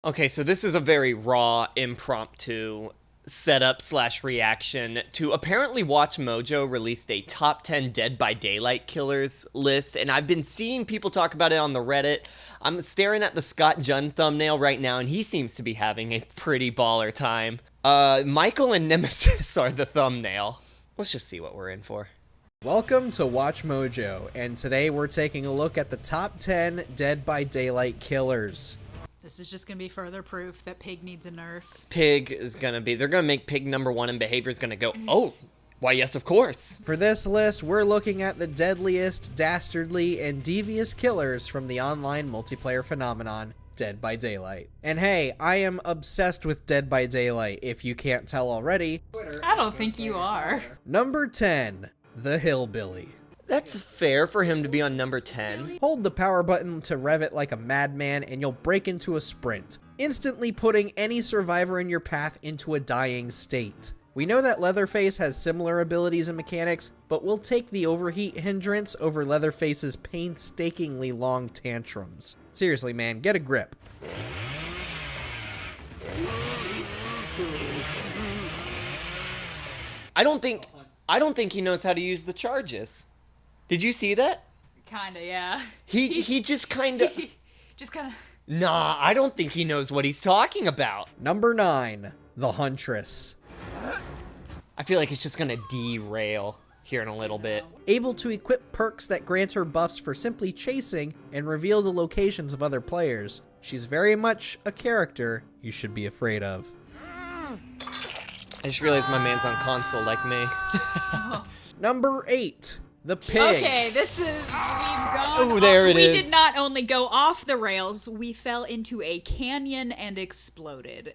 Okay, so this is a very raw, impromptu setup slash reaction to apparently WatchMojo released a top 10 Dead by Daylight killers list, and I've been seeing people talk about it on the Reddit. I'm staring at the Scott Jun thumbnail right now, and he seems to be having a pretty baller time. Michael and Nemesis are the thumbnail. Let's just see what we're in for. Welcome to WatchMojo, and today we're taking a look at the top 10 Dead by Daylight killers. This is just going to be further proof that Pig needs a nerf. Pig is gonna be, they're gonna make Pig number one, and behavior's gonna go, oh, why yes, of course. For this list, we're looking at the deadliest, dastardly, and devious killers from the online multiplayer phenomenon, Dead by Daylight. And hey, I am obsessed with Dead by Daylight, if you can't tell already. I don't think you are. Number 10, the Hillbilly. That's fair for him to be on number 10. Hold the power button to rev it like a madman and you'll break into a sprint, instantly putting any survivor in your path into a dying state. We know that Leatherface has similar abilities and mechanics, but we'll take the overheat hindrance over Leatherface's painstakingly long tantrums. Seriously, man, get a grip. I don't think he knows how to use the charges. Did you see that? Kinda, yeah. He just kinda... Just kinda... Nah, I don't think he knows what he's talking about. Number 9, the Huntress. I feel like it's just gonna derail here in a little bit. Able to equip perks that grant her buffs for simply chasing and reveal the locations of other players. She's very much a character you should be afraid of. I just realized my man's on console like me. Number 8, the Pig. Okay, this is... We've gone... Oh, there it we is. did not only go off the rails, we fell into a canyon and exploded.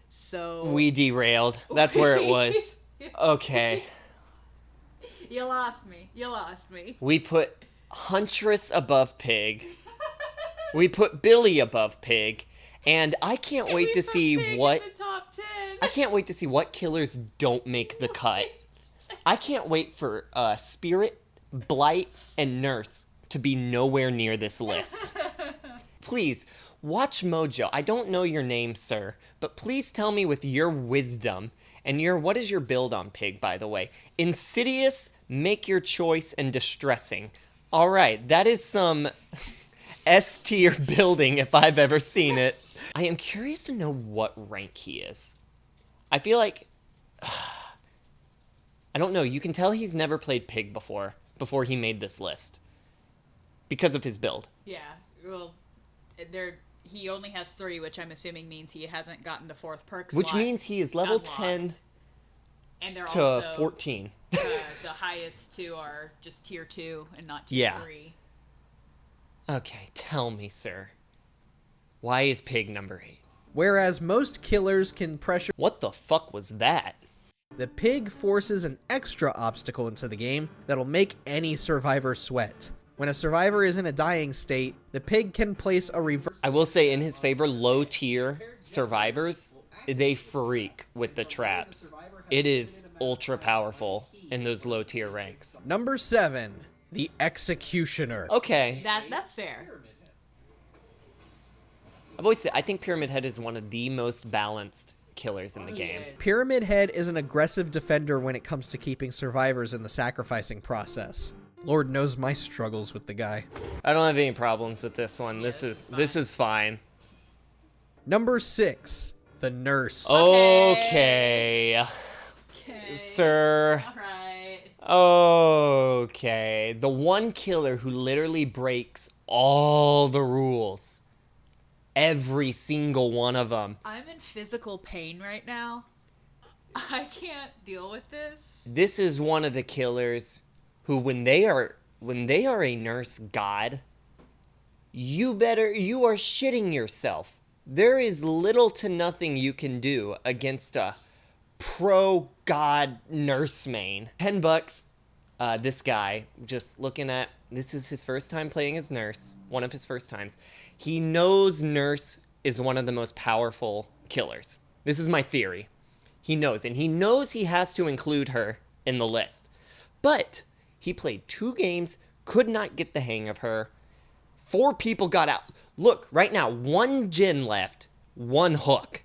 So... We derailed. That's where it was. Okay. You lost me. You lost me. We put Huntress above Pig. We put Billy above Pig. And I can't wait to see what... In the top 10. I can't wait to see what killers don't make the cut. I can't wait for Spirit, Blight, and Nurse to be nowhere near this list. Please, WatchMojo. I don't know your name, sir, but please tell me with your wisdom and what is your build on Pig, by the way? Insidious, make your choice, and distressing. All right, that is some S-tier building if I've ever seen it. I am curious to know what rank he is. I feel like... I don't know. You can tell he's never played Pig before he made this list. Because of his build. Yeah, well, he only has 3, which I'm assuming means he hasn't gotten the 4th perk slot. Which means he is level unlocked. 10 and they're to also, 14. The highest 2 are just tier 2 and not tier 3. Okay, tell me, sir. Why is Pig number 8? Whereas most killers can pressure... What the fuck was that? The Pig forces an extra obstacle into the game that'll make any survivor sweat. When a survivor is in a dying state, the Pig can place a reverse... I will say, in his favor, low-tier survivors, they freak with the traps. It is ultra powerful in those low-tier ranks. Number 7, the Executioner. Okay. That's fair. I've always said, I think Pyramid Head is one of the most balanced killers in the game. Pyramid Head is an aggressive defender when it comes to keeping survivors in the sacrificing process. Lord knows my struggles with the guy. I don't have any problems with this one. This is fine. Number 6, the Nurse. Okay. Sir. Alright. Okay. The one killer who literally breaks all the rules. Every single one of them. I'm in physical pain right now. I can't deal with this. This is one of the killers who, when they are a nurse god, you are shitting yourself. There is little to nothing you can do against a pro god nurse main. $10. This guy, just looking at, this is his first time playing as Nurse, one of his first times. He knows Nurse is one of the most powerful killers. This is my theory. He knows, and he knows he has to include her in the list. But he played 2 games, could not get the hang of her. 4 people got out. Look, right now, 1 gen left. one hook.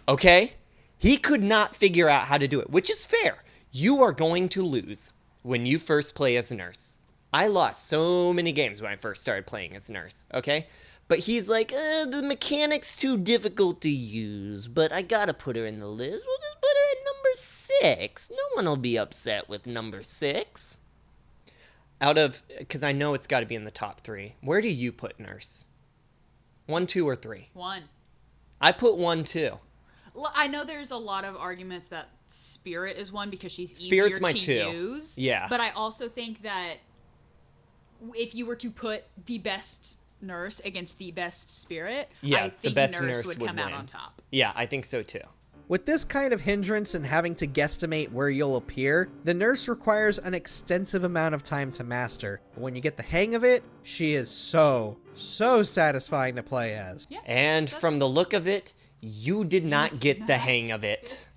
Okay? He could not figure out how to do it, which is fair. You are going to lose when you first play as a nurse. I lost so many games when I first started playing as a nurse, okay? But he's like, the mechanic's too difficult to use, but I gotta put her in the list. We'll just put her at number 6. No one will be upset with number 6. Because I know it's gotta be in the top 3. Where do you put nurse? 1, 2, or 3? 1. I put 1, 2. I know there's a lot of arguments that Spirit is 1 because she's Spirit's easier my to 2. use. Yeah. But I also think that if you were to put the best nurse against the best Spirit, Yeah, I the think best nurse nurse would would come out win. on top. Yeah, I think so too. With this kind of hindrance and having to guesstimate where you'll appear, the nurse requires an extensive amount of time to master. But when you get the hang of it, she is so satisfying to play as. Yeah, And that's- from the look of it, you did not get the hang of it.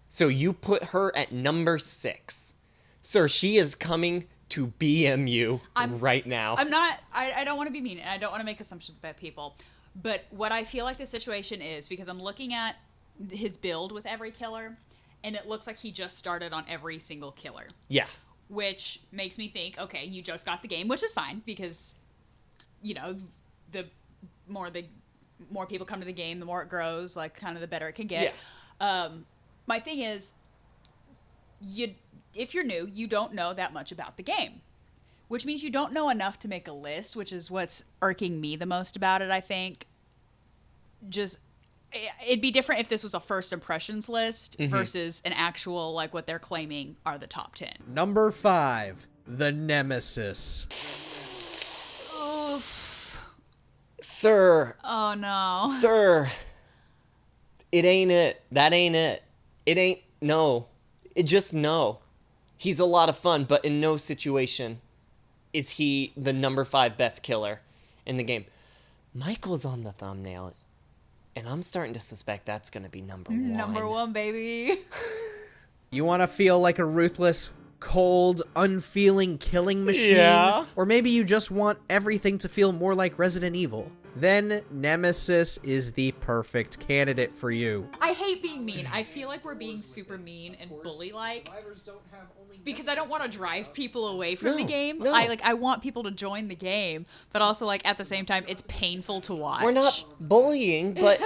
So you put her at number 6. Sir, she is coming to BMU right now. I don't want to be mean and I don't want to make assumptions about people. But what I feel like the situation is, because I'm looking at his build with every killer, and it looks like he just started on every single killer. Yeah. Which makes me think, okay, you just got the game, which is fine because, you know, the more people come to the game, the more it grows, like kind of the better it can get. Yeah. My thing is, if you're new, you don't know that much about the game, which means you don't know enough to make a list, which is what's irking me the most about it, I think. It'd be different if this was a first impressions list versus an actual, like, what they're claiming are the top 10. Number 5, the Nemesis. Oof. Sir. Oh, no. Sir. It ain't it. That ain't it. It ain't. No. It just no. He's a lot of fun, but in no situation is he the number 5 best killer in the game. Michael's on the thumbnail. And I'm starting to suspect that's going to be number 1. Number 1, baby. You want to feel like a ruthless, cold, unfeeling killing machine? Yeah. Or maybe you just want everything to feel more like Resident Evil? Then Nemesis is the perfect candidate for you. I hate being mean. I feel like we're being super mean and bully-like because I don't want to drive people away from the game. No. I want people to join the game, but also, like, at the same time, it's painful to watch. We're not bullying, but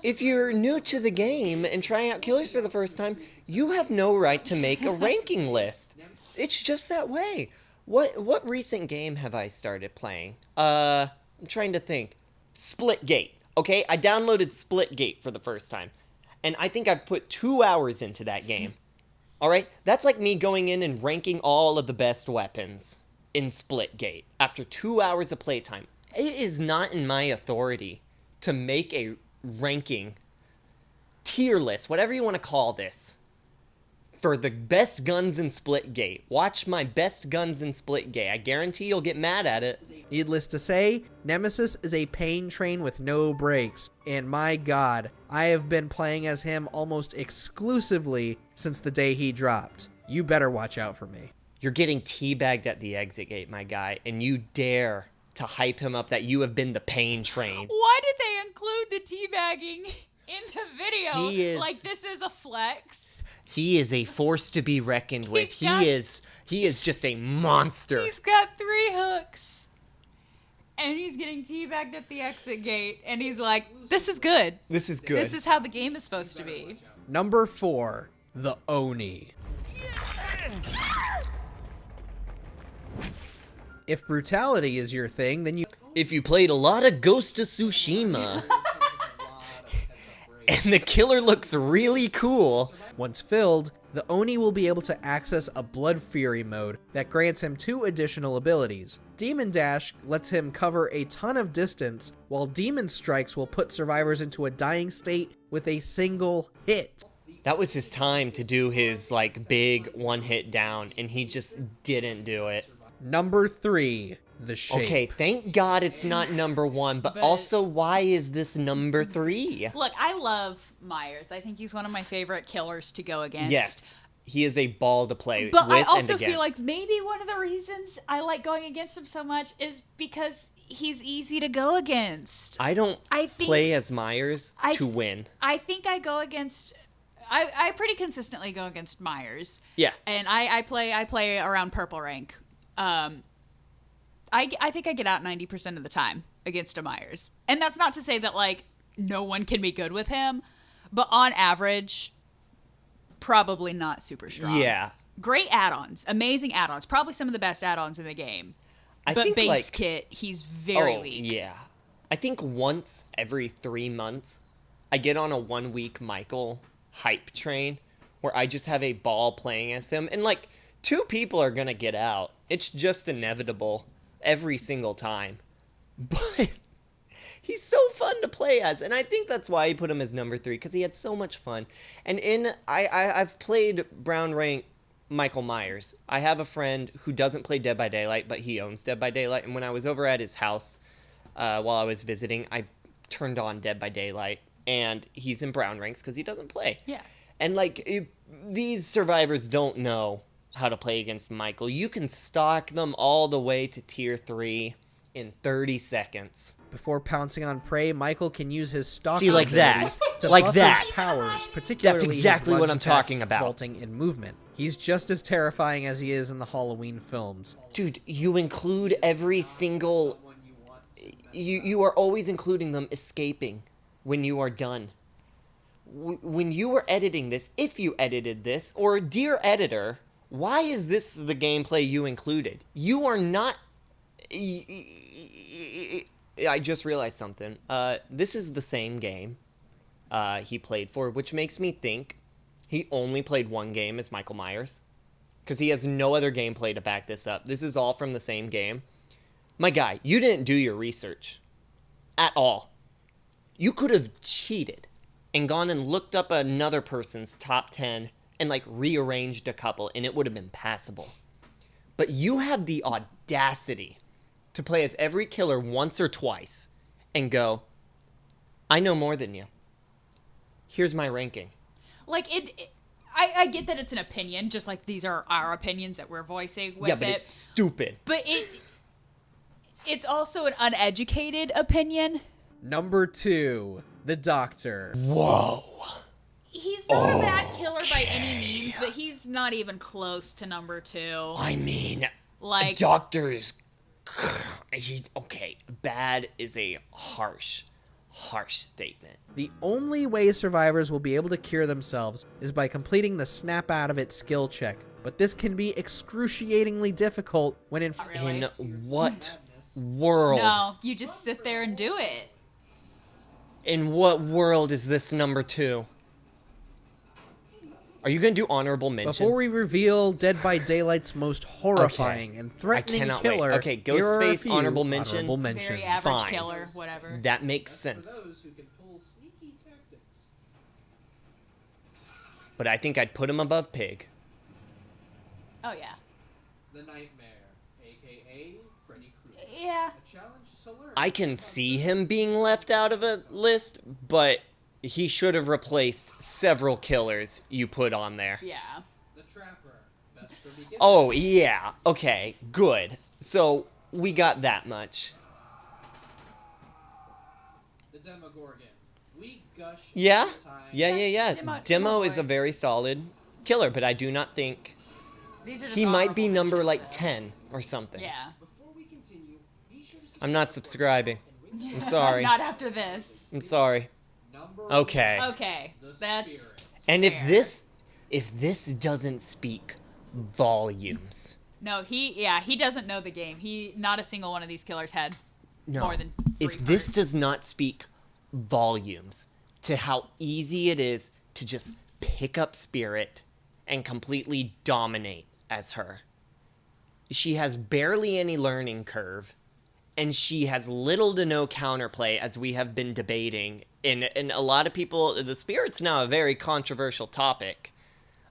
if you're new to the game and trying out killers for the first time, you have no right to make a ranking list. It's just that way. What recent game have I started playing? I'm trying to think. Splitgate. Okay, I downloaded Splitgate for the first time, and I think I put 2 hours into that game. All right, that's like me going in and ranking all of the best weapons in Splitgate after 2 hours of playtime. It is not in my authority to make a ranking tier list, whatever you want to call this, for the best guns in Splitgate. Watch my best guns in Splitgate. I guarantee you'll get mad at it. Needless to say, Nemesis is a pain train with no brakes, and my god, I have been playing as him almost exclusively since the day he dropped. You better watch out for me. You're getting teabagged at the exit gate, my guy, and you dare to hype him up that you have been the pain train. Why did they include the teabagging in the video? He is- Like, this is a flex. He is a force to be reckoned with. He's got- He is just a monster. He's got 3 hooks. And he's getting teabagged at the exit gate. And he's like, this is good. This is good. This is how the game is supposed to be. Number 4, the Oni. If brutality is your thing, then you... If you played a lot of Ghost of Tsushima, and the killer looks really cool, Once filled, the Oni will be able to access a Blood Fury mode that grants him 2 additional abilities. Demon Dash lets him cover a ton of distance, while Demon Strikes will put survivors into a dying state with a single hit. that was his time to do his, like, big one-hit down, and he just didn't do it. Number 3, the Shape. Okay, thank God it's not number 1, but also, why is this number 3? Look, I love Myers. I think he's one of my favorite killers to go against. Yes, he is a ball to play with But I and also against. feel like maybe one of the reasons I like going against him so much is because he's easy to go against. I don't I think- play as Myers to win. I think I go against. I pretty consistently go against Myers. Yeah. And I play around purple rank. I think I get out 90% of the time against a Myers. And that's not to say that, like, no one can be good with him, but on average, probably not super strong. Yeah. Great add-ons, amazing add-ons, probably some of the best add-ons in the game. But think, base like, kit, he's very oh, weak. yeah. I think once every 3 months, I get on a 1 week Michael hype train where I just have a ball playing as him. And, like, 2 people are going to get out. It's just inevitable every single time. But he's so fun to play as. And I think that's why I put him as number 3, because he had so much fun. And I've played Brown Rank Michael Myers. I have a friend who doesn't play Dead by Daylight, but he owns Dead by Daylight. And when I was over at his house while I was visiting, I turned on Dead by Daylight. And he's in Brown Ranks because he doesn't play. Yeah. And, like, these survivors don't know how to play against Michael. You can stalk them all the way to tier 3 in 30 seconds. Before pouncing on prey, Michael can use his stalking See, like that. abilities to Like buff that. his powers, particularly That's exactly his what lunge I'm attacks, talking about. vaulting, and movement. He's just as terrifying as he is in the Halloween films. Dude, you include every single... You are always including them escaping when you are done. When you were editing this, if you edited this, or dear editor, why is this the gameplay you included? You are not... I just realized something. This is the same game he played for, which makes me think he only played 1 game as Michael Myers. Because he has no other gameplay to back this up. This is all from the same game. My guy, you didn't do your research. At all. You could have cheated and gone and looked up another person's top 10 and, like, rearranged a couple, and it would have been passable. But you have the audacity to play as every killer once or twice and go, I know more than you. Here's my ranking. Like, I get that it's an opinion, just like these are our opinions that we're voicing with Yeah, but it's stupid. But it's also an uneducated opinion. Number 2, the Doctor. Whoa. He's not a bad killer by any means, but he's not even close to number 2. I mean, Like, doctors... Okay, bad is a harsh statement. The only way survivors will be able to cure themselves is by completing the snap out of it skill check. But this can be excruciatingly difficult when in Not really. In what world? No, you just sit there and do it. In what world is this number 2? Are you going to do honorable mentions? Before we reveal Dead by Daylight's most horrifying and threatening cannot killer, wait. Okay, here are a Ghostface, few honorable mention. honorable mentions. Very average Fine. killer, whatever. That makes sense. Those who can pull sneaky tactics. But I think I'd put him above Pig. Oh, yeah. The Nightmare, aka Freddy Krueger. Yeah. A challenge to learn. I can see him being left out of a list, but he should have replaced several killers you put on there. Yeah. The Trapper, best for beginners. Oh, yeah. Okay, good. So, we got that much. The Demogorgon. We gush Yeah? all the time. Yeah. Demo is boy. a very solid killer, but I do not think... These are just He might be honorable number, mentions, like, though. 10 or something. Yeah. Before we continue, be sure to I'm not subscribing. I'm sorry. Not after this. I'm sorry. Number Okay. Okay. The That's... Spirit. And if fair. this doesn't speak volumes... No, he doesn't know the game. Not a single one of these killers had No. more than 3 If this parts. does not speak volumes to how easy it is to just pick up Spirit and completely dominate as her. She has barely any learning curve, and she has little to no counterplay, as we have been debating. And a lot of people, the Spirit's now a very controversial topic.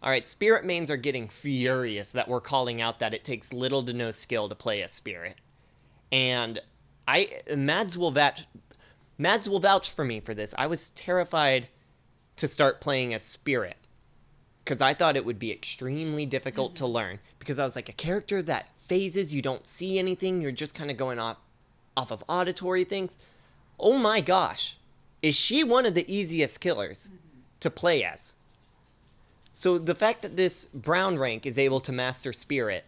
All right, Spirit mains are getting furious that we're calling out that it takes little to no skill to play a Spirit. And Mads will vouch for me for this. I was terrified to start playing as Spirit because I thought it would be extremely difficult to learn, because I was like, a character that phases, you don't see anything, you're just kind of going off off of auditory things. Oh my gosh. Is she one of the easiest killers to play as? So the fact that this brown rank is able to master Spirit,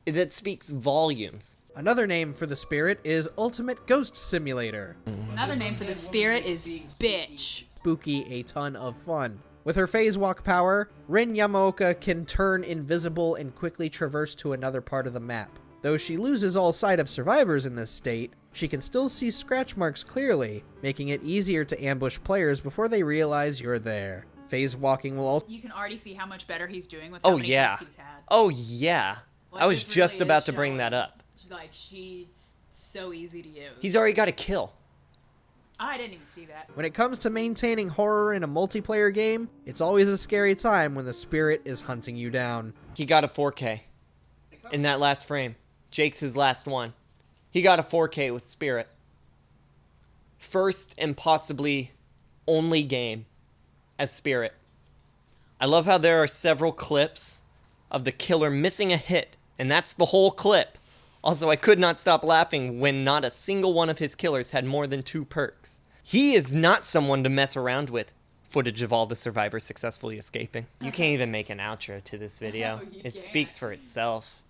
that speaks volumes. Another name for the Spirit is Ultimate Ghost Simulator. Another name for the Spirit is Bitch. Spooky, a ton of fun. With her phase walk power, Rin Yamaoka can turn invisible and quickly traverse to another part of the map. Though she loses all sight of survivors in this state, she can still see scratch marks clearly, making it easier to ambush players before they realize you're there. Phase walking will also... You can already see how much better he's doing with how many hits he's had. Oh yeah. Like, I was this just really about is to bring that showing. up. Like, she's so easy to use. He's already got a kill. I didn't even see that. When it comes to maintaining horror in a multiplayer game, it's always a scary time when the Spirit is hunting you down. He got a 4K in that last frame. Jake's his last one. He got a 4K with Spirit. First and possibly only game as Spirit. I love how there are several clips of the killer missing a hit, and that's the whole clip. Also, I could not stop laughing when not a single one of his killers had more than 2 perks. He is not someone to mess around with. Footage of all the survivors successfully escaping. You can't even make an outro to this video. No, you It can't. speaks for itself.